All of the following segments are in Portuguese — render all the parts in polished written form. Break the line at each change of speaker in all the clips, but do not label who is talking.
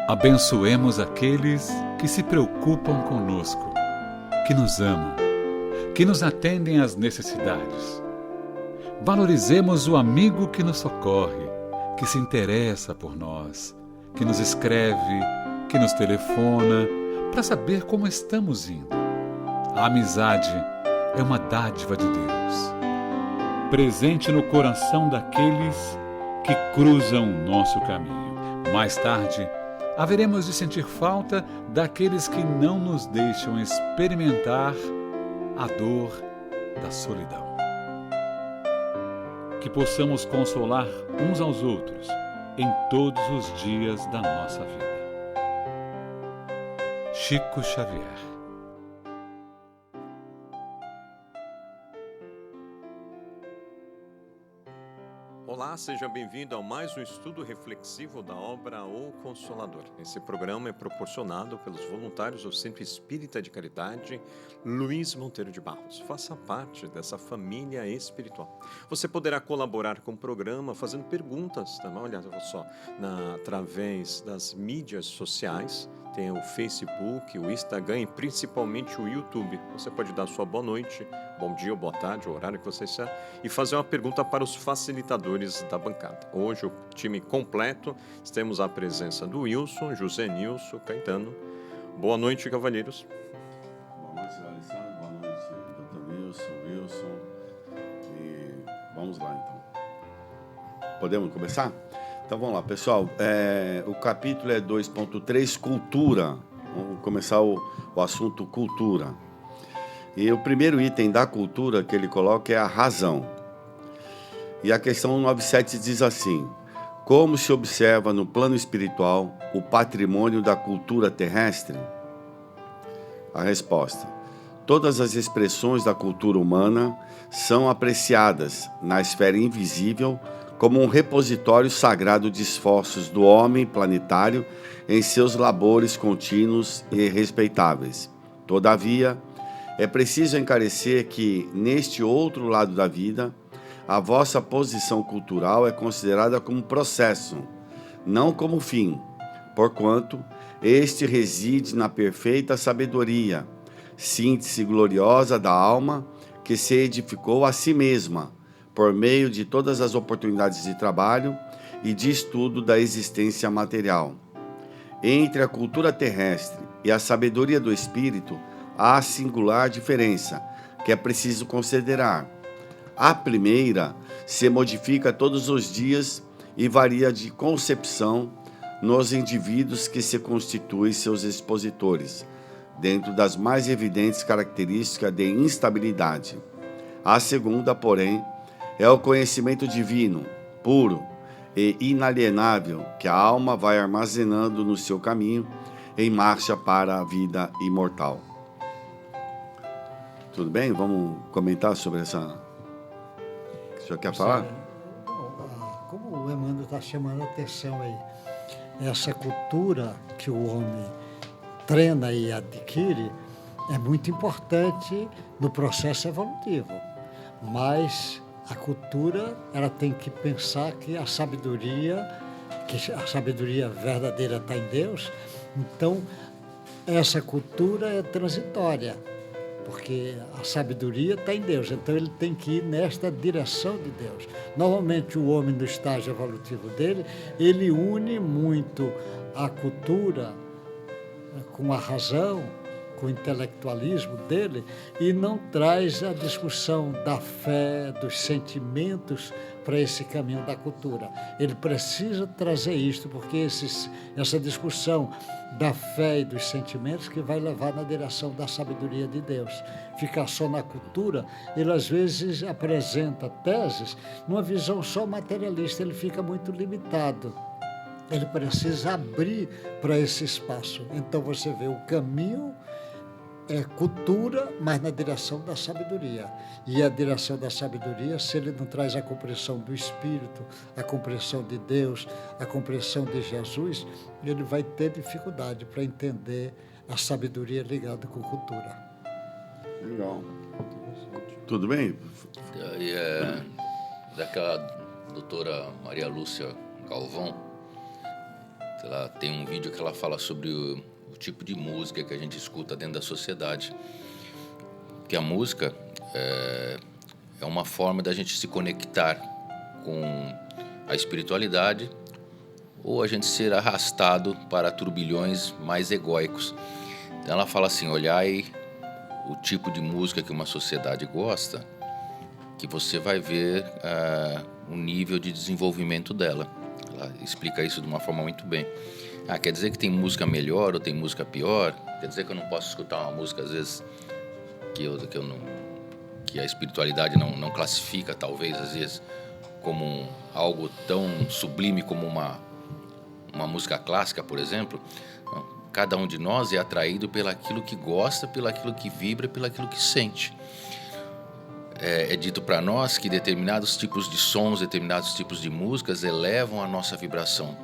Abençoemos aqueles que se preocupam conosco, que nos amam, que nos atendem às necessidades. Valorizemos o amigo que nos socorre, que se interessa por nós, que nos escreve, que nos telefona, para saber como estamos indo. A amizade é uma dádiva de Deus, presente no coração daqueles que cruzam o nosso caminho. Mais tarde, haveremos de sentir falta daqueles que não nos deixam experimentar a dor da solidão. Que possamos consolar uns aos outros em todos os dias da nossa vida. Chico Xavier.
Olá, seja bem-vindo a mais um estudo reflexivo da obra O Consolador. Esse programa é proporcionado pelos voluntários do Centro Espírita de Caridade Luiz Monteiro de Barros. Faça parte dessa família espiritual. Você poderá colaborar com o programa fazendo perguntas, tá? Olha só, através das mídias sociais. Tem o Facebook, o Instagram e principalmente o YouTube. Você pode dar sua boa noite, bom dia ou boa tarde, o horário que você está, e fazer uma pergunta para os facilitadores da bancada. Hoje, o time completo, temos a presença do Wilson, José Nilson, Caetano. Boa noite, cavalheiros.
Boa noite, Alessandro. Boa noite, Dr. Wilson. E vamos lá, então. Podemos começar? Então vamos lá, pessoal. O capítulo é 2.3, cultura. Vamos começar o assunto cultura. E o primeiro item da cultura que ele coloca é a razão. E a questão 97 diz assim: como se observa no plano espiritual o patrimônio da cultura terrestre? A resposta: todas as expressões da cultura humana são apreciadas na esfera invisível como um repositório sagrado de esforços do homem planetário em seus labores contínuos e respeitáveis. Todavia, é preciso encarecer que, neste outro lado da vida, a vossa posição cultural é considerada como processo, não como fim, porquanto este reside na perfeita sabedoria, síntese gloriosa da alma que se edificou a si mesma, por meio de todas as oportunidades de trabalho e de estudo da existência material. Entre a cultura terrestre e a sabedoria do espírito, há singular diferença, que é preciso considerar. A primeira se modifica todos os dias e varia de concepção nos indivíduos que se constituem seus expositores, dentro das mais evidentes características de instabilidade. A segunda, porém, é o conhecimento divino, puro e inalienável, que a alma vai armazenando no seu caminho em marcha para a vida imortal. Tudo bem? Vamos comentar sobre essa... O senhor quer falar?
Como o Emmanuel está chamando a atenção aí, essa cultura que o homem treina e adquire é muito importante no processo evolutivo, mas a cultura, ela tem que pensar que a sabedoria verdadeira está em Deus. Então, essa cultura é transitória, porque a sabedoria está em Deus. Então, ele tem que ir nesta direção de Deus. Normalmente, o homem, no estágio evolutivo dele, ele une muito a cultura com a razão, com o intelectualismo dele, e não traz a discussão da fé, dos sentimentos para esse caminho da cultura. Ele precisa trazer isto, porque essa discussão da fé e dos sentimentos que vai levar na direção da sabedoria de Deus. Ficar só na cultura, ele às vezes apresenta teses numa visão só materialista, ele fica muito limitado. Ele precisa abrir para esse espaço. Então você vê o caminho é cultura, mas na direção da sabedoria. E a direção da sabedoria, se ele não traz a compreensão do Espírito, a compreensão de Deus, a compreensão de Jesus, ele vai ter dificuldade para entender a sabedoria ligada com cultura.
Legal. Tudo bem?
E daquela doutora Maria Lúcia Galvão, Ela tem um vídeo que ela fala sobre o tipo de música que a gente escuta dentro da sociedade. Que a música é uma forma da gente se conectar com a espiritualidade ou a gente ser arrastado para turbilhões mais egóicos. Então ela fala assim, olhai o tipo de música que uma sociedade gosta, que você vai ver o nível de desenvolvimento dela. Ela explica isso de uma forma muito bem. Quer dizer que tem música melhor ou tem música pior? Quer dizer que eu não posso escutar uma música, às vezes, que a espiritualidade não classifica, talvez, às vezes, como algo tão sublime como uma música clássica, por exemplo? Não. Cada um de nós é atraído pelaquilo que gosta, pelaquilo que vibra, pelaquilo que sente. É dito para nós que determinados tipos de sons, determinados tipos de músicas elevam a nossa vibração.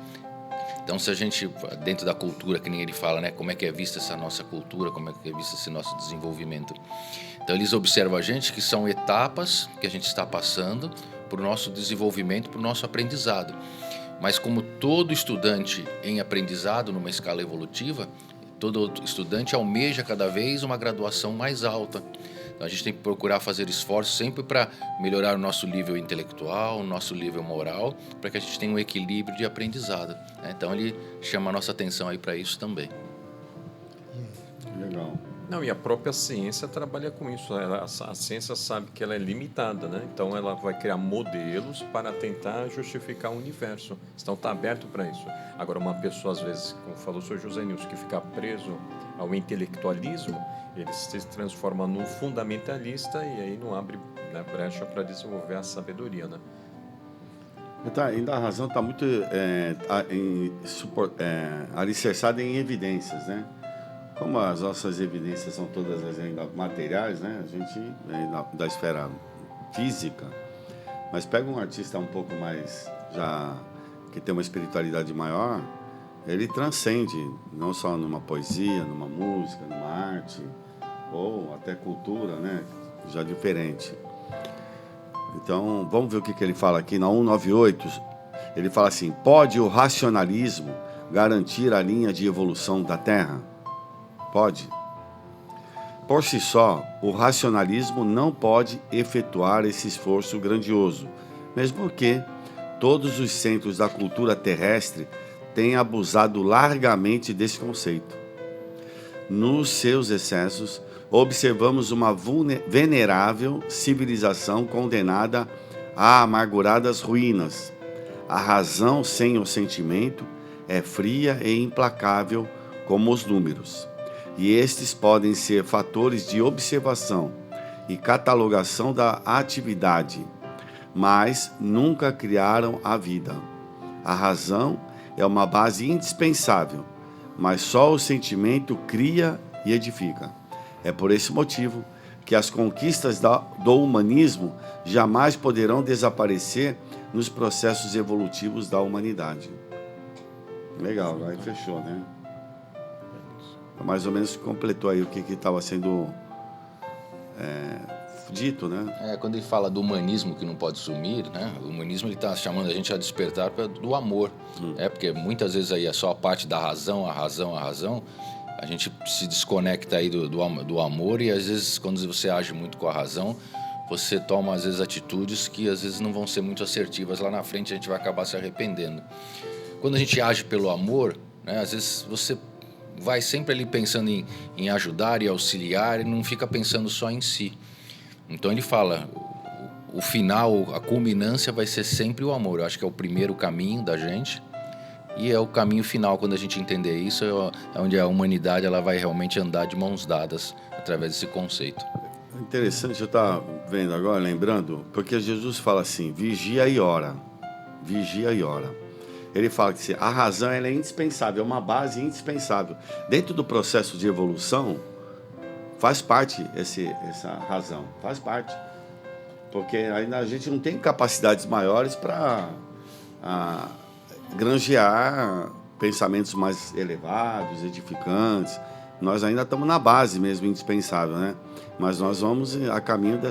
Então, se a gente, dentro da cultura, que nem ele fala, né, como é que é vista essa nossa cultura, como é que é visto esse nosso desenvolvimento. Então, eles observam a gente que são etapas que a gente está passando para o nosso desenvolvimento, para o nosso aprendizado. Mas como todo estudante em aprendizado, numa escala evolutiva, todo estudante almeja cada vez uma graduação mais alta. Então, a gente tem que procurar fazer esforços sempre para melhorar o nosso nível intelectual, o nosso nível moral, para que a gente tenha um equilíbrio de aprendizado. Então, ele chama a nossa atenção aí para isso também.
Legal.
Não, e a própria ciência trabalha com isso. A ciência sabe que ela é limitada, né? Então ela vai criar modelos para tentar justificar o universo. Então está aberto para isso. Agora, uma pessoa, às vezes, como falou o Sr. José Nilson, que fica preso ao intelectualismo, ele se transforma num fundamentalista e aí não abre, né, brecha para desenvolver a sabedoria, né?
Ainda a razão está muito alicerçada em evidências, né? Como as nossas evidências são todas ainda materiais, né? A gente é da esfera física, mas pega um artista um pouco mais já que tem uma espiritualidade maior, ele transcende não só numa poesia, numa música, numa arte ou até cultura, né? Já diferente. Então, vamos ver o que ele fala aqui na 198. Ele fala assim: pode o racionalismo garantir a linha de evolução da Terra? Pode. Por si só, o racionalismo não pode efetuar esse esforço grandioso, mesmo porque todos os centros da cultura terrestre têm abusado largamente desse conceito. Nos seus excessos, observamos uma venerável civilização condenada a amarguradas ruínas. A razão sem o sentimento é fria e implacável como os números. E estes podem ser fatores de observação e catalogação da atividade, mas nunca criaram a vida. A razão é uma base indispensável, mas só o sentimento cria e edifica. É por esse motivo que as conquistas do humanismo jamais poderão desaparecer nos processos evolutivos da humanidade. Legal, aí fechou, né? Mais ou menos completou aí o que estava sendo dito, né?
Quando ele fala do humanismo que não pode sumir, né? O humanismo está chamando a gente a despertar do amor. Porque muitas vezes aí é só a parte da razão, a gente se desconecta aí do amor e às vezes quando você age muito com a razão, você toma às vezes atitudes que às vezes não vão ser muito assertivas. Lá na frente a gente vai acabar se arrependendo. Quando a gente age pelo amor, né? Às vezes você vai sempre ali pensando em ajudar e auxiliar e não fica pensando só em si. Então ele fala, o final, a culminância vai ser sempre o amor. Eu acho que é o primeiro caminho da gente e é o caminho final. Quando a gente entender isso, é onde a humanidade ela vai realmente andar de mãos dadas através desse conceito.
Interessante, eu estava vendo agora, lembrando, porque Jesus fala assim, vigia e ora. Vigia e ora. Ele fala que a razão ela é indispensável, é uma base indispensável. Dentro do processo de evolução, faz parte essa razão, faz parte. Porque ainda a gente não tem capacidades maiores para granjear pensamentos mais elevados, edificantes. Nós ainda estamos na base mesmo, indispensável, né? Mas nós vamos a caminho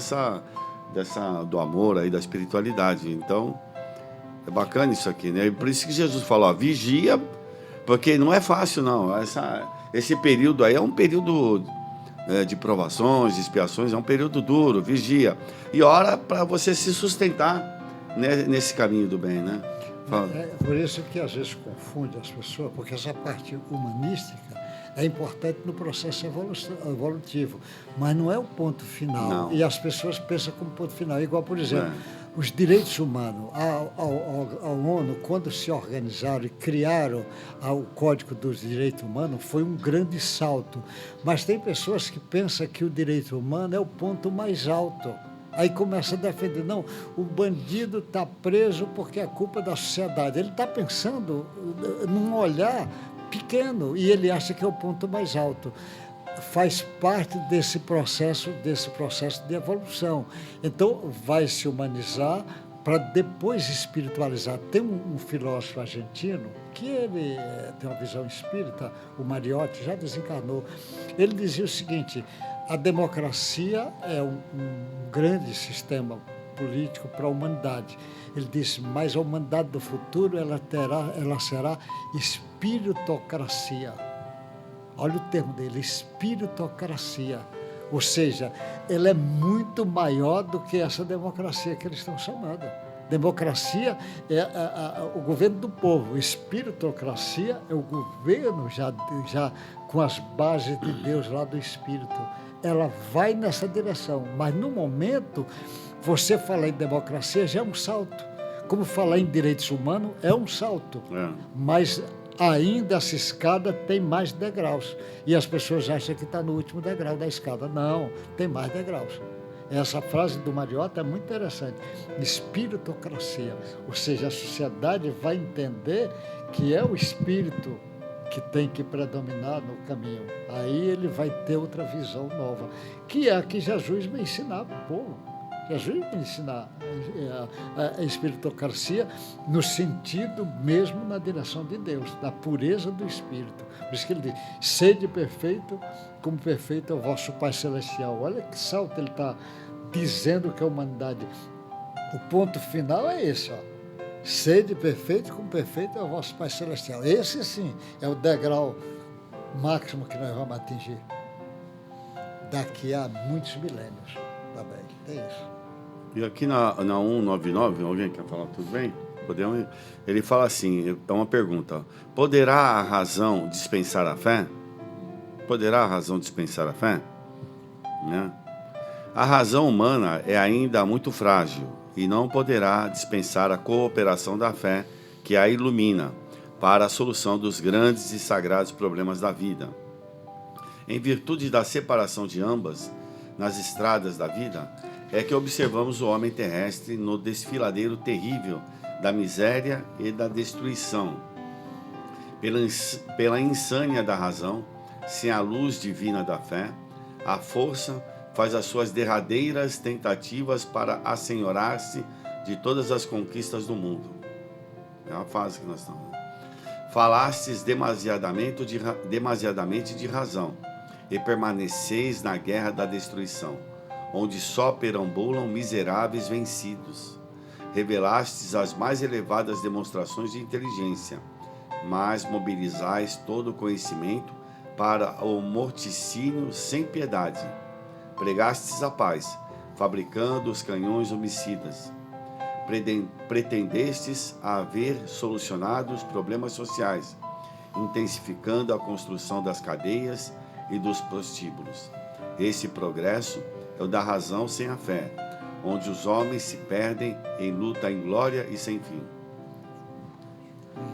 do amor, aí, da espiritualidade. Então, é bacana isso aqui, né? Por isso que Jesus falou, vigia, Porque não é fácil, não. Esse período aí é um período de provações, de expiações, é um período duro, vigia. E ora para você se sustentar, né, nesse caminho do bem, né? Fala.
É por isso que às vezes confunde as pessoas, porque essa parte humanística é importante no processo evolutivo, mas não é o ponto final.
Não.
E as pessoas pensam como ponto final. Igual, por exemplo, os direitos humanos. A ONU, quando se organizaram e criaram o Código dos Direitos Humanos, foi um grande salto. Mas tem pessoas que pensam que o direito humano é o ponto mais alto. Aí começa a defender, não, o bandido está preso porque é culpa da sociedade. Ele está pensando num olhar pequeno e ele acha que é o ponto mais alto. Faz parte desse processo de evolução. Então, vai se humanizar para depois espiritualizar. Tem um filósofo argentino que ele tem uma visão espírita, o Mariotti, já desencarnou. Ele dizia o seguinte: a democracia é um grande sistema político para a humanidade. Ele disse, mas a humanidade do futuro ela será espiritocracia. Olha o termo dele, espiritocracia. Ou seja, ela é muito maior do que essa democracia que eles estão chamando. Democracia é o governo do povo. Espiritocracia é o governo já com as bases de Deus lá do Espírito. Ela vai nessa direção, mas no momento, você falar em democracia já é um salto. Como falar em direitos humanos é um salto, mas ainda essa escada tem mais degraus. E as pessoas acham que está no último degrau da escada. Não, tem mais degraus. Essa frase do Mariotti é muito interessante. Espiritocracia, ou seja, a sociedade vai entender que é o espírito que tem que predominar no caminho. Aí ele vai ter outra visão nova, que é a que Jesus vai ensinar para o povo. Jesus vai ensinar a espiritocracia no sentido mesmo na direção de Deus, da pureza do Espírito. Por isso que ele diz, sede perfeito, como perfeito é o vosso Pai Celestial. Olha que salto ele está dizendo que a humanidade... O ponto final é esse, ó. Sede perfeito, como perfeito é o vosso Pai Celestial. Esse, sim, é o degrau máximo que nós vamos atingir daqui a muitos milênios. Tá bem, é isso.
E aqui na 199, alguém quer falar? Tudo bem? Podemos? Ele fala assim, é uma pergunta. Poderá a razão dispensar a fé? Poderá a razão dispensar a fé? Né? A razão humana é ainda muito frágil e não poderá dispensar a cooperação da fé que a ilumina para a solução dos grandes e sagrados problemas da vida. Em virtude da separação de ambas nas estradas da vida, é que observamos o homem terrestre no desfiladeiro terrível da miséria e da destruição. Pela insânia da razão, sem a luz divina da fé, a força faz as suas derradeiras tentativas para assenhorar-se de todas as conquistas do mundo. É uma fase que nós estamos. Falastes demasiadamente de razão e permaneceis na guerra da destruição, onde só perambulam miseráveis vencidos. Revelastes as mais elevadas demonstrações de inteligência, mas mobilizais todo o conhecimento para o morticínio sem piedade. Pregastes a paz, fabricando os canhões homicidas. Pretendestes haver solucionado os problemas sociais, intensificando a construção das cadeias e dos prostíbulos. Esse progresso é o da razão sem a fé, onde os homens se perdem em luta inglória e sem fim.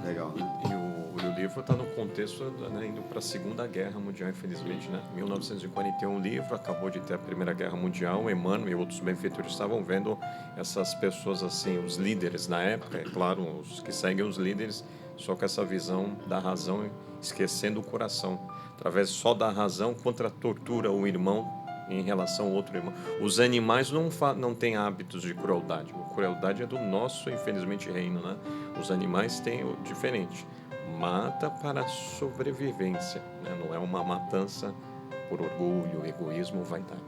Legal, né?
E o livro está no contexto, né, indo para a Segunda Guerra Mundial, infelizmente, né? 1941 o livro, acabou de ter a Primeira Guerra Mundial, Emmanuel e outros benfeitores estavam vendo essas pessoas assim, os líderes na época, é claro, os que seguem os líderes, só com essa visão da razão, esquecendo o coração. Através só da razão, contra a tortura o irmão em relação ao outro irmão. Os animais não têm hábitos de crueldade. A crueldade é do nosso, infelizmente, reino, né? Os animais têm o diferente. Mata para sobrevivência, né? Não é uma matança por orgulho, egoísmo ou vaidade.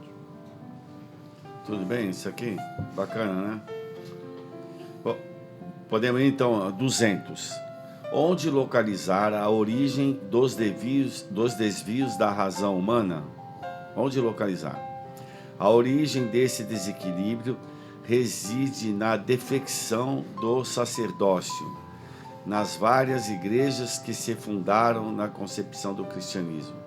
Tudo bem? Isso aqui? Bacana, né? Bom, podemos ir, então, a 200. Onde localizar a origem dos desvios da razão humana? Onde localizar? A origem desse desequilíbrio reside na defecção do sacerdócio, nas várias igrejas que se fundaram na concepção do cristianismo,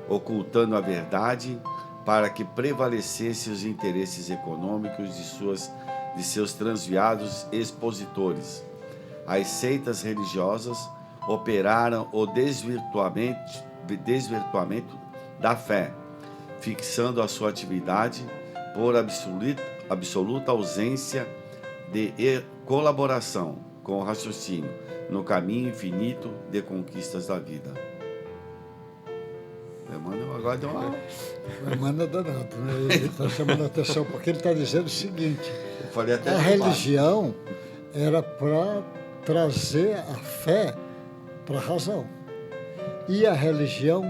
ocultando a verdade para que prevalecessem os interesses econômicos de seus transviados expositores. As seitas religiosas operaram o desvirtuamento da fé, fixando a sua atividade por absoluta ausência de colaboração com o raciocínio no caminho infinito de conquistas da vida. Emmanuel agora deu uma...
O Emmanuel é danado, né? Ele está chamando a atenção porque ele está dizendo o seguinte:
Eu falei até
a religião era para trazer a fé para a razão. E a religião,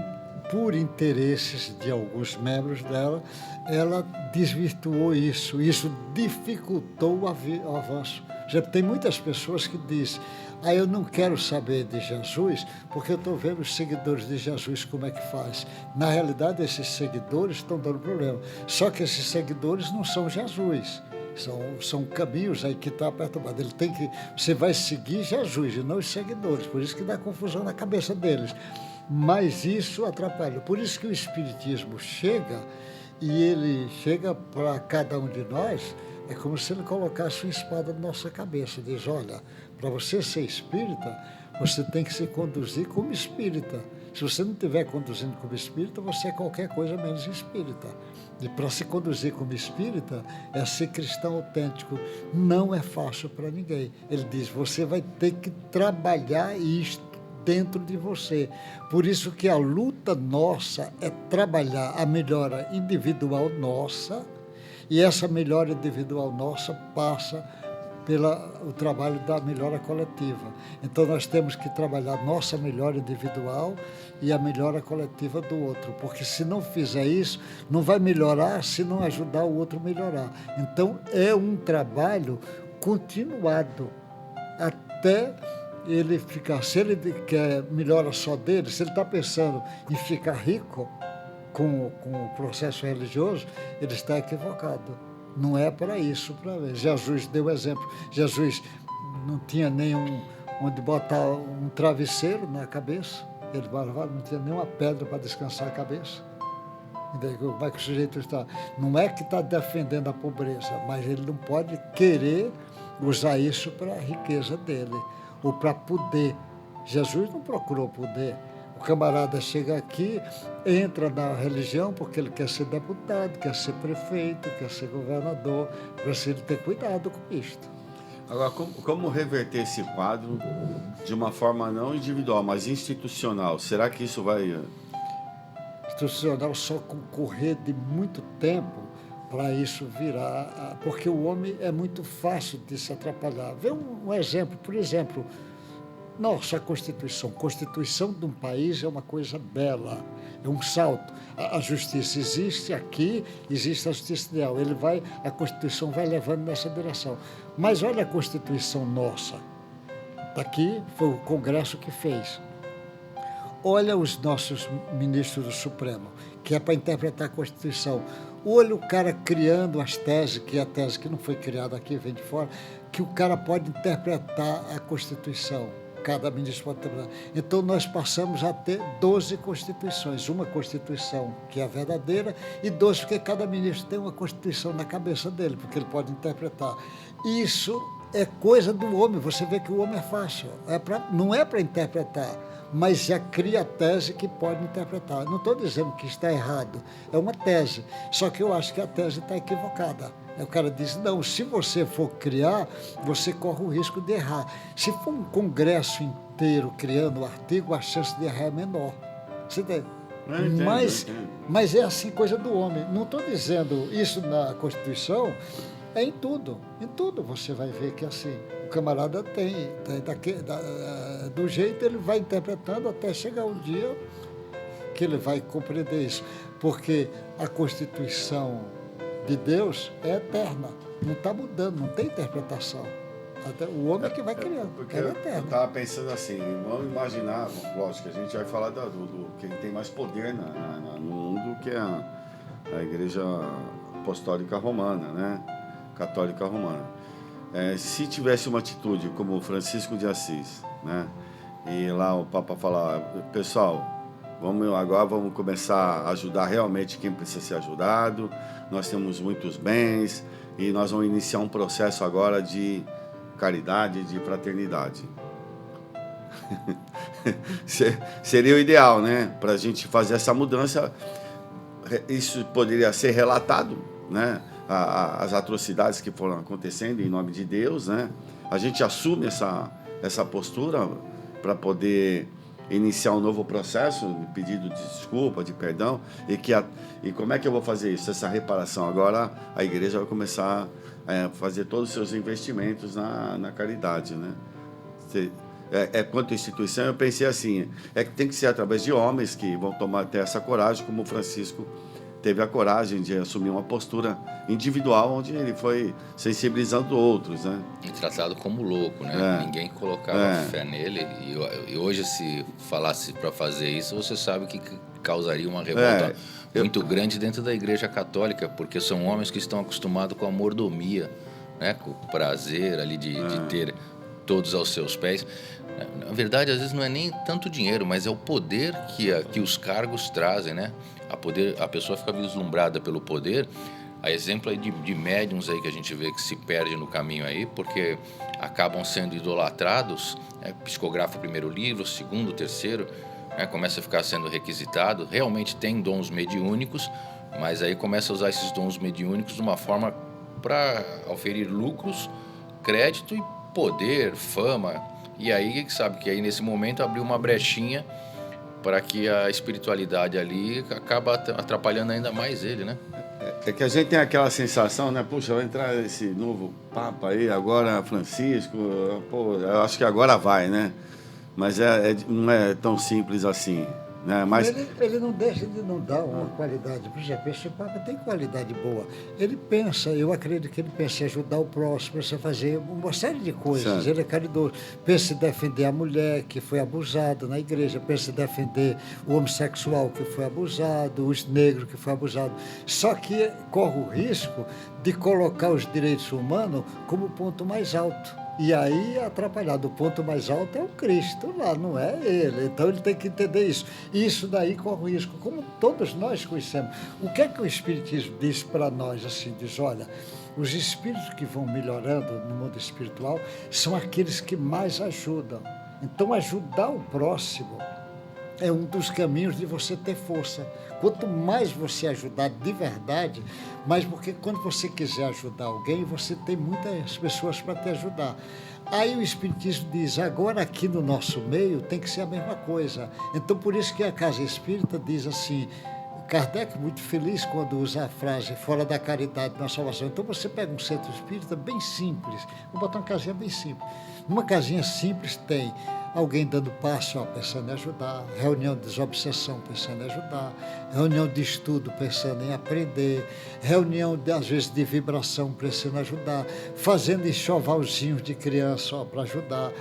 por interesses de alguns membros dela, ela desvirtuou isso. Isso dificultou o avanço. Já tem muitas pessoas que dizem: eu não quero saber de Jesus porque eu estou vendo os seguidores de Jesus como é que faz. Na realidade, esses seguidores estão dando problema. Só que esses seguidores não são Jesus. São caminhos aí que está perturbado. Você vai seguir Jesus e não os seguidores. Por isso que dá confusão na cabeça deles. Mas isso atrapalha. Por isso que o Espiritismo chega, e ele chega para cada um de nós, é como se ele colocasse uma espada na nossa cabeça. Diz: olha, para você ser espírita, você tem que se conduzir como espírita. Se você não estiver conduzindo como espírita, você é qualquer coisa menos espírita. E para se conduzir como espírita, é ser cristão autêntico. Não é fácil para ninguém. Ele diz: você vai ter que trabalhar isto dentro de você. Por isso que a luta nossa é trabalhar a melhora individual nossa, e essa melhora individual nossa passa pelo trabalho da melhora coletiva. Então nós temos que trabalhar nossa melhora individual e a melhora coletiva do outro, porque se não fizer isso, não vai melhorar se não ajudar o outro a melhorar. Então é um trabalho continuado até ele ficar. Se ele quer melhora só dele, se ele está pensando em ficar rico com o processo religioso, ele está equivocado. Não é para isso. Jesus deu exemplo. Jesus não tinha nenhum onde botar um travesseiro na cabeça. Ele não tinha nenhuma pedra para descansar a cabeça. Como é que o sujeito está? Não é que está defendendo a pobreza, mas ele não pode querer usar isso para a riqueza dele ou para poder. Jesus não procurou poder. O camarada chega aqui, entra na religião porque ele quer ser deputado, quer ser prefeito, quer ser governador, para ele ter cuidado com isto.
Agora, como reverter esse quadro de uma forma não individual, mas institucional? Será que isso vai...
Institucional só com correr de muito tempo para isso virar, porque o homem é muito fácil de se atrapalhar. Vê um exemplo, por exemplo, nossa Constituição de um país é uma coisa bela, é um salto. A justiça existe aqui, existe a justiça ideal. A Constituição vai levando nessa direção. Mas olha a Constituição nossa. Daqui foi o Congresso que fez. Olha os nossos ministros do Supremo, que é para interpretar a Constituição. Olha o cara criando as teses, que é a tese que não foi criada aqui, vem de fora, que o cara pode interpretar a Constituição. Cada ministro pode interpretar. Então, nós passamos a ter 12 Constituições. Uma Constituição que é a verdadeira e 12 porque cada ministro tem uma Constituição na cabeça dele, porque ele pode interpretar. Isso é coisa do homem. Você vê que o homem é fácil. Não é para interpretar, mas já cria a tese que pode interpretar. Não estou dizendo que está errado, é uma tese. Só que eu acho que a tese está equivocada. Aí o cara diz: não, se você for criar, você corre o risco de errar. Se for um congresso inteiro criando o artigo, a chance de errar é menor. Você entende? Mas é assim, coisa do homem. Não estou dizendo isso na Constituição, é em tudo. Em tudo você vai ver que é assim. O camarada do jeito ele vai interpretando até chegar um dia que ele vai compreender isso. Porque a Constituição de Deus é eterna, não está mudando, não tem interpretação. Até o homem que vai criando.
Porque
Ela é
eu
eterna.
estava pensando assim, vamos imaginar, lógico, a gente vai falar do quem tem mais poder no mundo, que é a Igreja Apostólica Romana, né? Católica Romana. Se tivesse uma atitude como o Francisco de Assis, né? E lá o Papa falar, pessoal, agora vamos começar a ajudar realmente quem precisa ser ajudado, nós temos muitos bens e nós vamos iniciar um processo agora de caridade, de fraternidade. Seria o ideal, né? Para a gente fazer essa mudança, isso poderia ser relatado, né? As atrocidades que foram acontecendo em nome de Deus, né? A gente assume essa postura para poder iniciar um novo processo de pedido de desculpa, de perdão, e como é que eu vou fazer isso? Essa reparação. Agora a igreja vai começar a fazer todos os seus investimentos na caridade, né? Quanto à instituição, eu pensei assim, que tem que ser através de homens que vão ter essa coragem, como o Francisco teve a coragem de assumir uma postura individual, onde ele foi sensibilizando outros, né?
E tratado como louco, né? Ninguém colocava fé nele. E hoje, se falasse para fazer isso, você sabe que causaria uma revolta muito grande dentro da Igreja Católica, porque são homens que estão acostumados com a mordomia, né? Com o prazer ali de ter todos aos seus pés. Na verdade, às vezes não é nem tanto dinheiro, mas é o poder que os cargos trazem, né? A pessoa fica vislumbrada pelo poder. A exemplo aí de médiums aí que a gente vê que se perde no caminho aí, porque acabam sendo idolatrados, psicografa o primeiro livro, o segundo, o terceiro, começa a ficar sendo requisitado, realmente tem dons mediúnicos, mas aí começa a usar esses dons mediúnicos de uma forma para oferir lucros, crédito e poder, fama. E aí, sabe que aí nesse momento abriu uma brechinha para que a espiritualidade ali acaba atrapalhando ainda mais ele, né?
É que a gente tem aquela sensação, né? Puxa, vai entrar esse novo Papa aí, agora Francisco, pô, eu acho que agora vai, né? Mas não é tão simples assim, né? Mas
ele não deixa de não dar uma qualidade. Por exemplo, esse Papa tem qualidade boa. Ele pensa, eu acredito que ele pensa em ajudar o próximo, pensa em fazer uma série de coisas.
Certo.
Ele é caridoso. Pensa em defender a mulher que foi abusada na igreja, pensa em defender o homossexual que foi abusado, os negros que foi abusado. Só que corre o risco de colocar os direitos humanos como ponto mais alto. E aí, atrapalhado, o ponto mais alto é o Cristo lá, não é ele. Então, ele tem que entender isso. E isso daí corre o risco, como todos nós conhecemos. O que é que o Espiritismo diz para nós? Assim, diz, olha, os espíritos que vão melhorando no mundo espiritual são aqueles que mais ajudam. Então, ajudar o próximo é um dos caminhos de você ter força. Quanto mais você ajudar de verdade, mais porque quando você quiser ajudar alguém, você tem muitas pessoas para te ajudar. Aí o Espiritismo diz, agora aqui no nosso meio tem que ser a mesma coisa. Então por isso que a Casa Espírita diz assim, Kardec muito feliz quando usa a frase fora da caridade na salvação. Então você pega um centro espírita bem simples, vou botar uma casinha bem simples. Numa casinha simples tem alguém dando passo, pensando em ajudar, reunião de desobsessão, pensando em ajudar, reunião de estudo, pensando em aprender, reunião, às vezes, de vibração, pensando em ajudar, fazendo enxovalzinhos de criança para ajudar,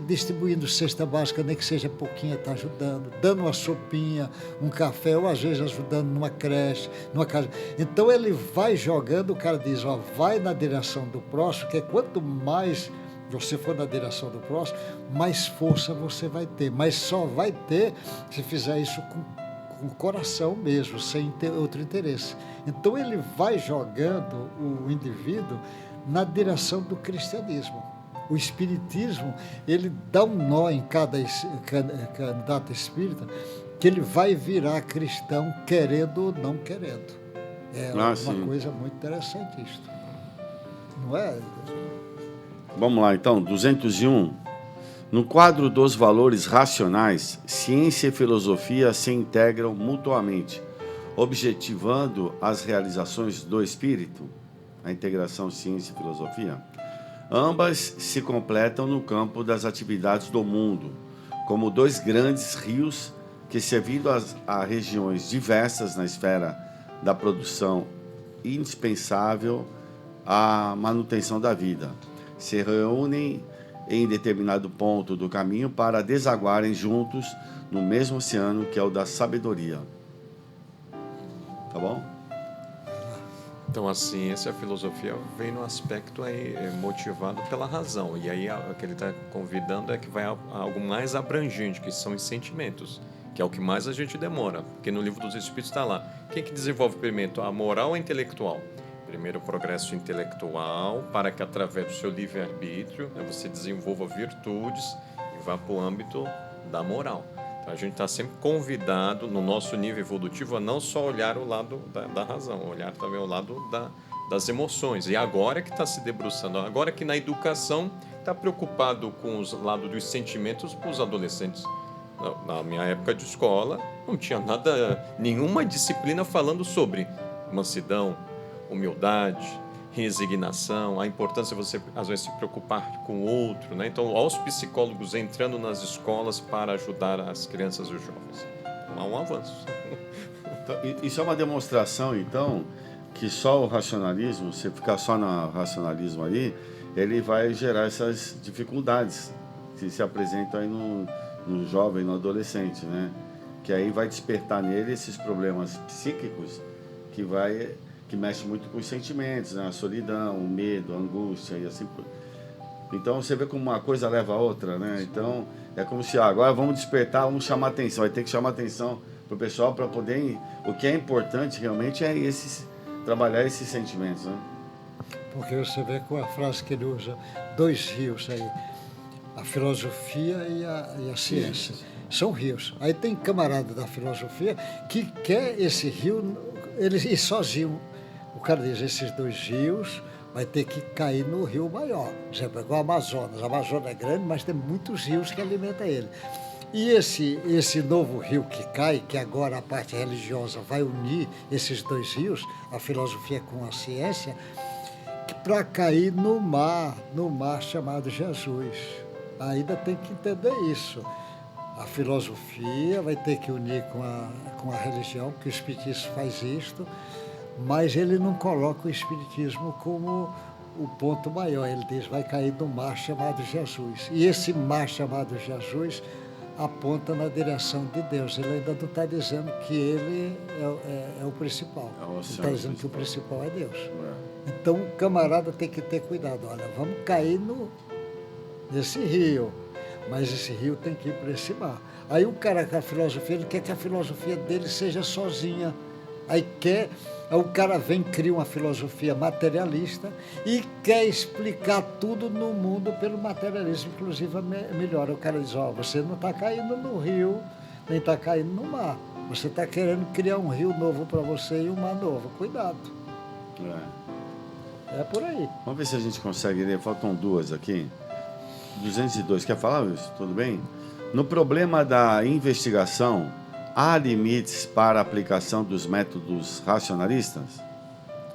distribuindo cesta básica, nem que seja pouquinho, está ajudando, dando uma sopinha, um café, ou às vezes ajudando numa creche, numa casa. Então ele vai jogando, o cara diz, vai na direção do próximo, que quanto mais você for na direção do próximo, mais força você vai ter. Mas só vai ter se fizer isso com o coração mesmo, sem ter outro interesse. Então ele vai jogando o indivíduo na direção do cristianismo. O espiritismo, ele dá um nó em cada candidato espírita, que ele vai virar cristão querendo ou não querendo. É uma coisa muito interessante isso. Não é?
Vamos lá, então, 201. No quadro dos valores racionais, ciência e filosofia se integram mutuamente, objetivando as realizações do espírito, a integração ciência e filosofia. Ambas se completam no campo das atividades do mundo, como dois grandes rios que, servindo a regiões diversas na esfera da produção indispensável à manutenção da vida, se reúnem em determinado ponto do caminho para desaguarem juntos no mesmo oceano que é o da sabedoria. Tá bom?
Então a ciência, a filosofia vem no aspecto aí motivado pela razão. E aí o que ele está convidando é que vai a algo mais abrangente, que são os sentimentos, que é o que mais a gente demora. Porque no Livro dos Espíritos está lá. Quem que desenvolve primeiro? A moral ou a intelectual? Primeiro o progresso intelectual, para que através do seu livre-arbítrio você desenvolva virtudes e vá para o âmbito da moral. Então a gente está sempre convidado, no nosso nível evolutivo, a não só olhar o lado da razão, olhar também o lado das emoções. E agora que está se debruçando, agora que na educação está preocupado com os lados dos sentimentos para os adolescentes. Na minha época de escola, não tinha nada, nenhuma disciplina falando sobre mansidão, humildade, resignação, a importância de você, às vezes, se preocupar com o outro, né? Então, aos psicólogos entrando nas escolas para ajudar as crianças e os jovens. Há um avanço.
Então, isso é uma demonstração, então, que só o racionalismo, se ficar só no racionalismo aí, ele vai gerar essas dificuldades que se apresentam aí no jovem, no adolescente, né? Que aí vai despertar nele esses problemas psíquicos que mexe muito com os sentimentos, né? A solidão, o medo, a angústia e assim por... Então você vê como uma coisa leva a outra, né? Então é como se agora vamos despertar, vamos chamar atenção, vai ter que chamar atenção para o pessoal para poder... O que é importante realmente é trabalhar esses sentimentos, né?
Porque você vê com a frase que ele usa, 2 rios aí, a filosofia e a ciência. São rios. Aí tem camarada da filosofia que quer esse rio, ele ir sozinho. O cara diz, esses 2 rios vai ter que cair no rio maior. Por exemplo, igual o Amazonas. O Amazonas é grande, mas tem muitos rios que alimentam ele. E esse novo rio que cai, que agora a parte religiosa vai unir esses 2 rios, a filosofia com a ciência, para cair no mar chamado Jesus. Ainda tem que entender isso. A filosofia vai ter que unir com a religião, porque o Espiritismo faz isto, mas ele não coloca o Espiritismo como o ponto maior. Ele diz, vai cair no mar chamado Jesus. E esse mar chamado Jesus aponta na direção de Deus. Ele ainda não está dizendo que ele é o principal. Ele está dizendo que o principal é Deus. Então o camarada tem que ter cuidado. Olha, vamos cair nesse rio, mas esse rio tem que ir para esse mar. Aí o cara com a filosofia, ele quer que a filosofia dele seja sozinha. Aí o cara vem, cria uma filosofia materialista e quer explicar tudo no mundo pelo materialismo, inclusive melhora. O cara diz, você não está caindo no rio, nem está caindo no mar. Você está querendo criar um rio novo para você e um mar novo. Cuidado. É por aí.
Vamos ver se a gente consegue ler. Faltam 2 aqui. 202. Quer falar, Wilson? Tudo bem? No problema da investigação, há limites para a aplicação dos métodos racionalistas?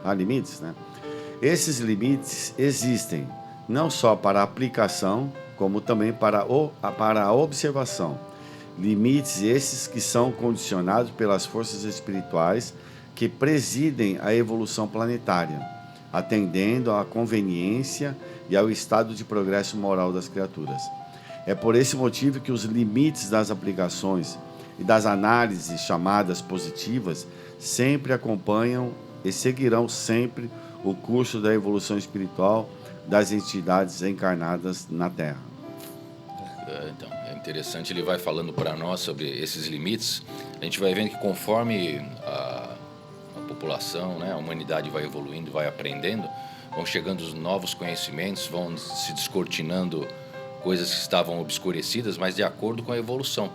Há limites, né? Esses limites existem, não só para a aplicação, como também para a observação. Limites esses que são condicionados pelas forças espirituais que presidem a evolução planetária, atendendo à conveniência e ao estado de progresso moral das criaturas. É por esse motivo que os limites das aplicações e das análises chamadas positivas sempre acompanham e seguirão sempre o curso da evolução espiritual das entidades encarnadas na Terra.
Então, é interessante, ele vai falando para nós sobre esses limites. A gente vai vendo que conforme a população, né, a humanidade vai evoluindo, vai aprendendo, vão chegando os novos conhecimentos, vão se descortinando coisas que estavam obscurecidas, mas de acordo com a evolução.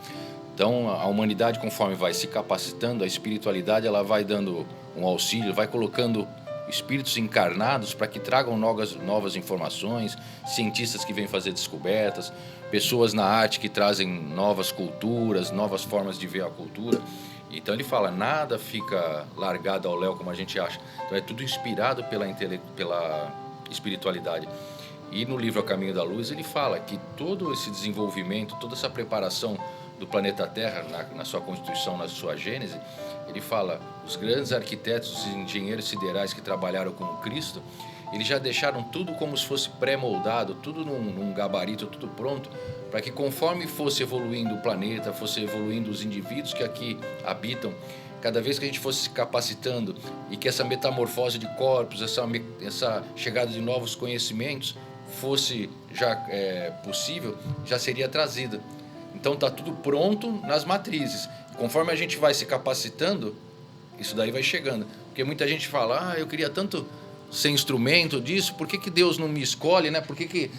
Então, a humanidade, conforme vai se capacitando, a espiritualidade ela vai dando um auxílio, vai colocando espíritos encarnados para que tragam novas informações, cientistas que vêm fazer descobertas, pessoas na arte que trazem novas culturas, novas formas de ver a cultura. Então ele fala, nada fica largado ao léu como a gente acha. Então é tudo inspirado pela espiritualidade. E no livro A Caminho da Luz ele fala que todo esse desenvolvimento, toda essa preparação do planeta Terra, na sua constituição, na sua gênese, ele fala, os grandes arquitetos, os engenheiros siderais que trabalharam com o Cristo, eles já deixaram tudo como se fosse pré-moldado, tudo num gabarito, tudo pronto, para que conforme fosse evoluindo o planeta, fosse evoluindo os indivíduos que aqui habitam, cada vez que a gente fosse se capacitando e que essa metamorfose de corpos, essa chegada de novos conhecimentos fosse já possível, já seria trazida. Então está tudo pronto nas matrizes. Conforme a gente vai se capacitando, isso daí vai chegando. Porque muita gente fala, eu queria tanto ser instrumento disso, por que Deus não me escolhe, né? Por que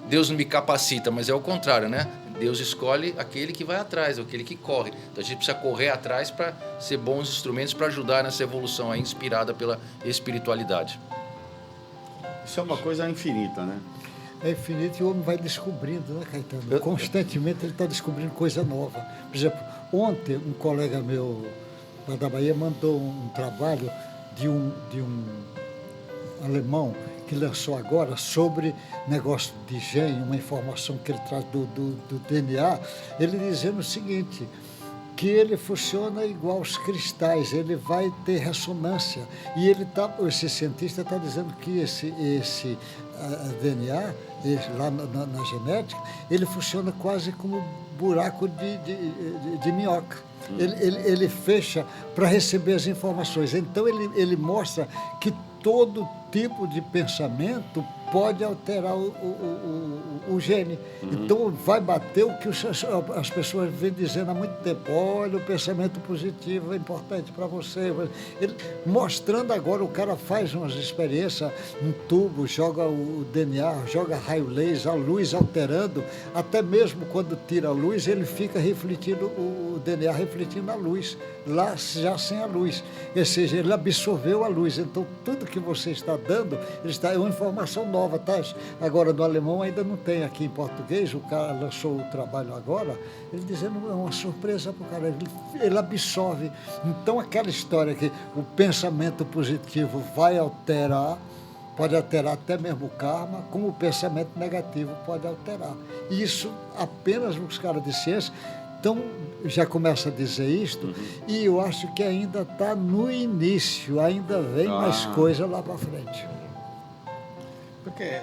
Deus não me capacita? Mas é o contrário, né? Deus escolhe aquele que vai atrás, aquele que corre. Então a gente precisa correr atrás para ser bons instrumentos para ajudar nessa evolução aí, inspirada pela espiritualidade.
Isso é uma coisa infinita, né?
É infinito e o homem vai descobrindo, né, Caetano? Constantemente ele está descobrindo coisa nova. Por exemplo, ontem um colega meu lá da Bahia mandou um trabalho de um alemão que lançou agora sobre negócio de gene, uma informação que ele traz do DNA, ele dizendo o seguinte, que ele funciona igual aos cristais, ele vai ter ressonância. E esse cientista está dizendo que esse DNA, lá na genética, ele funciona quase como buraco de minhoca. Ele fecha para receber as informações. Então ele mostra que todo tipo de pensamento pode alterar o gene. Então vai bater o que as pessoas vêm dizendo há muito tempo. Olha, o pensamento positivo é importante para você. Mostrando agora, o cara faz umas experiências, um tubo, joga o DNA, joga raio laser, a luz alterando, até mesmo quando tira a luz, ele fica refletindo, o DNA refletindo a luz, lá já sem a luz. Ou seja, ele absorveu a luz. Então tudo que você está dando, é uma informação nova, tá? Agora no alemão ainda não tem aqui em português, o cara lançou o trabalho agora, ele dizendo, é uma surpresa para o cara, ele absorve. Então aquela história que o pensamento positivo vai alterar, pode alterar até mesmo o karma, como o pensamento negativo pode alterar. E isso apenas os caras de ciência já começa a dizer isto, e eu acho que ainda está no início, ainda vem mais coisa lá para frente.
Porque,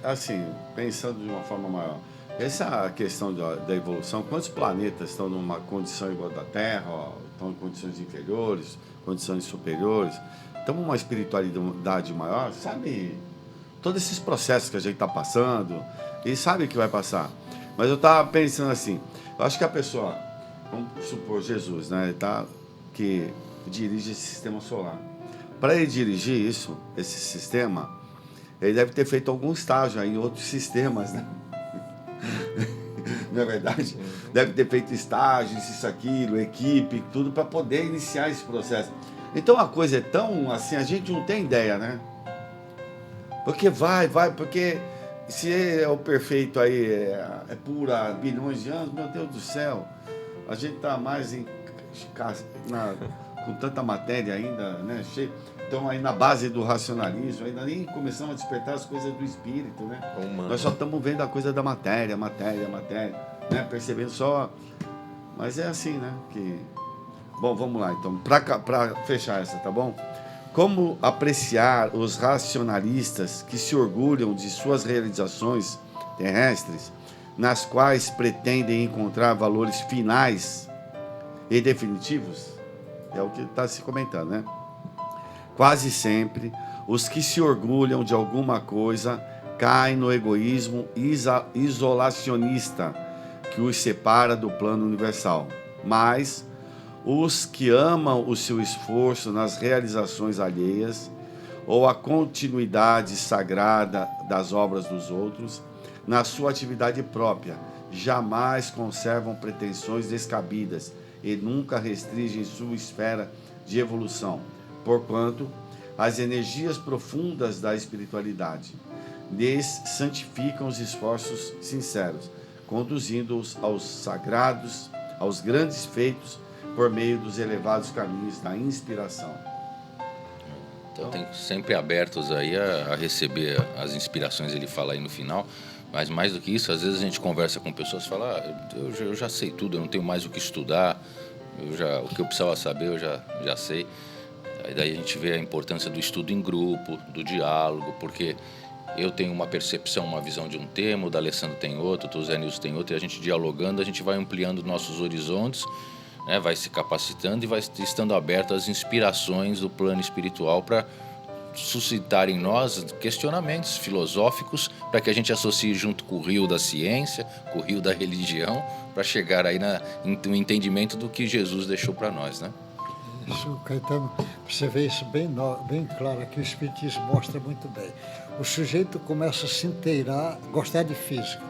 assim, pensando de uma forma maior, essa questão da evolução, quantos planetas estão numa condição igual da Terra, estão em condições inferiores, condições superiores, estão numa espiritualidade maior, sabe? Todos esses processos que a gente está passando, e sabe que vai passar. Mas eu estava pensando assim, eu acho que a pessoa, vamos supor Jesus, né, que dirige esse sistema solar. Para ele dirigir esse sistema, ele deve ter feito algum estágio aí em outros sistemas, né? Não é verdade? Deve ter feito estágios, isso, aquilo, equipe, tudo, para poder iniciar esse processo. Então a coisa é tão assim, a gente não tem ideia, né? Porque porque se é o perfeito aí, é pura bilhões de anos, meu Deus do céu, a gente está mais com tanta matéria ainda, né? Então aí na base do racionalismo, ainda nem começamos a despertar as coisas do espírito, né? Nós só estamos vendo a coisa da matéria, né? Percebendo só, mas é assim, né? Bom, vamos lá então, para fechar essa, tá bom? Como apreciar os racionalistas que se orgulham de suas realizações terrestres, nas quais pretendem encontrar valores finais e definitivos? É o que está se comentando, né? Quase sempre, os que se orgulham de alguma coisa caem no egoísmo isolacionista que os separa do plano universal. Mas os que amam o seu esforço nas realizações alheias ou a continuidade sagrada das obras dos outros, na sua atividade própria, jamais conservam pretensões descabidas e nunca restringem sua esfera de evolução, porquanto as energias profundas da espiritualidade lhes santificam os esforços sinceros, conduzindo-os aos sagrados, aos grandes feitos, por meio dos elevados caminhos da inspiração.
Então tem sempre abertos aí a receber as inspirações, ele fala aí no final, mas mais do que isso, às vezes a gente conversa com pessoas e fala, eu já sei tudo, eu não tenho mais o que estudar, o que eu precisava saber eu já sei. Daí a gente vê a importância do estudo em grupo, do diálogo, porque eu tenho uma percepção, uma visão de um tema, o D'Alessandro tem outro, o Zé Nilson tem outro, e a gente dialogando, a gente vai ampliando nossos horizontes, né, vai se capacitando e vai estando aberto às inspirações do plano espiritual para suscitar em nós questionamentos filosóficos, para que a gente associe junto com o rio da ciência, com o rio da religião, para chegar aí no entendimento do que Jesus deixou para nós, né?
Isso, Caetano, você vê isso bem claro aqui, o Espiritismo mostra muito bem. O sujeito começa a se inteirar, gostar de física,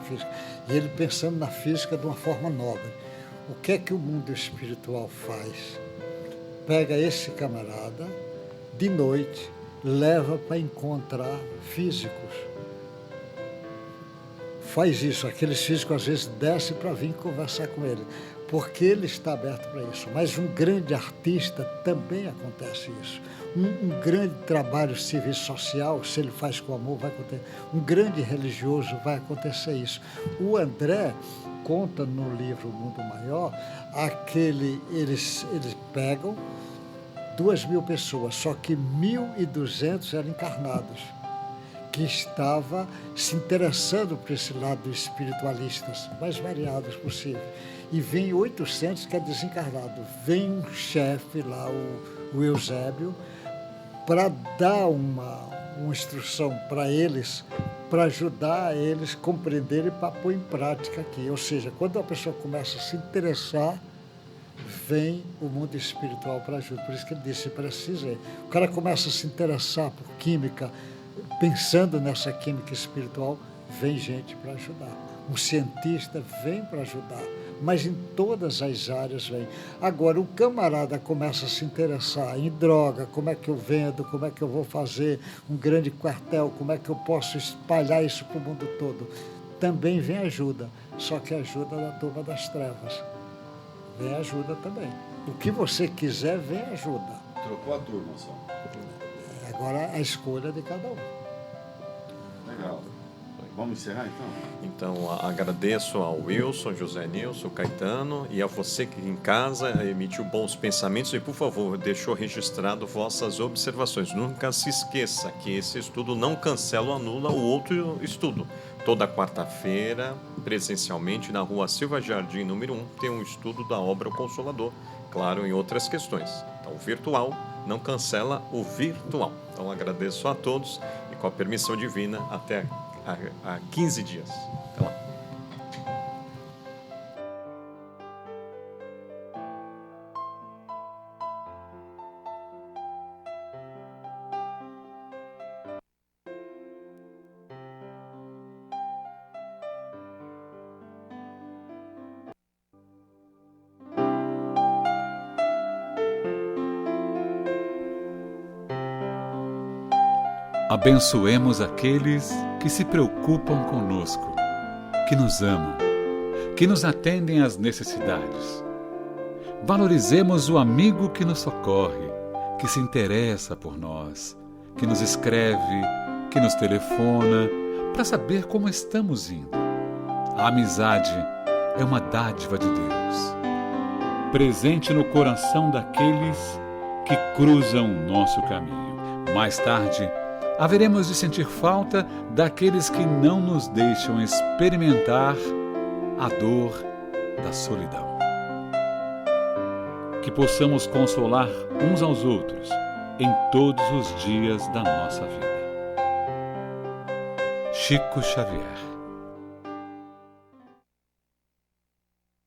e ele pensando na física de uma forma nobre. O que é que o mundo espiritual faz? Pega esse camarada, de noite, leva para encontrar físicos. Faz isso, aqueles físicos às vezes descem para vir conversar com ele, porque ele está aberto para isso. Mas um grande artista também acontece isso. Um grande trabalho de serviço social, se ele faz com amor, vai acontecer. Um grande religioso, vai acontecer isso. O André conta no livro O Mundo Maior, eles pegam 2.000 pessoas, só que 1.200 eram encarnados, que estava se interessando por esse lado espiritualistas, mais variados possível. E vem 800 que é desencarnado. Vem um chefe lá, o Eusébio, para dar uma instrução para eles, para ajudar eles a compreenderem e para pôr em prática aqui. Ou seja, quando a pessoa começa a se interessar, vem o mundo espiritual para ajuda. Por isso que ele disse, precisa. O cara começa a se interessar por química, pensando nessa química espiritual, vem gente para ajudar. Um cientista vem para ajudar, mas em todas as áreas vem. Agora, o camarada começa a se interessar em droga, como é que eu vendo, como é que eu vou fazer um grande quartel, como é que eu posso espalhar isso para o mundo todo. Também vem ajuda, só que ajuda da turma das trevas. Vem ajuda também. O que você quiser, vem ajuda.
Trocou a turma só.
Agora a escolha de cada um.
Legal. Vamos encerrar então?
Então, agradeço ao Wilson, José Nilson, Caetano e a você que em casa emitiu bons pensamentos e, por favor, deixou registrado vossas observações. Nunca se esqueça que esse estudo não cancela ou anula o outro estudo. Toda quarta-feira, presencialmente, na Rua Silva Jardim, número 1, tem um estudo da obra O Consolador, claro, em outras questões. Então, o virtual não cancela o virtual. Então, agradeço a todos e, com a permissão divina, até há 15 dias. Até lá.
Abençoemos aqueles que se preocupam conosco, que nos amam, que nos atendem às necessidades. Valorizemos o amigo que nos socorre, que se interessa por nós, que nos escreve, que nos telefona, para saber como estamos indo. A amizade é uma dádiva de Deus, presente no coração daqueles que cruzam o nosso caminho. Mais tarde, haveremos de sentir falta daqueles que não nos deixam experimentar a dor da solidão. Que possamos consolar uns aos outros em todos os dias da nossa vida. Chico Xavier.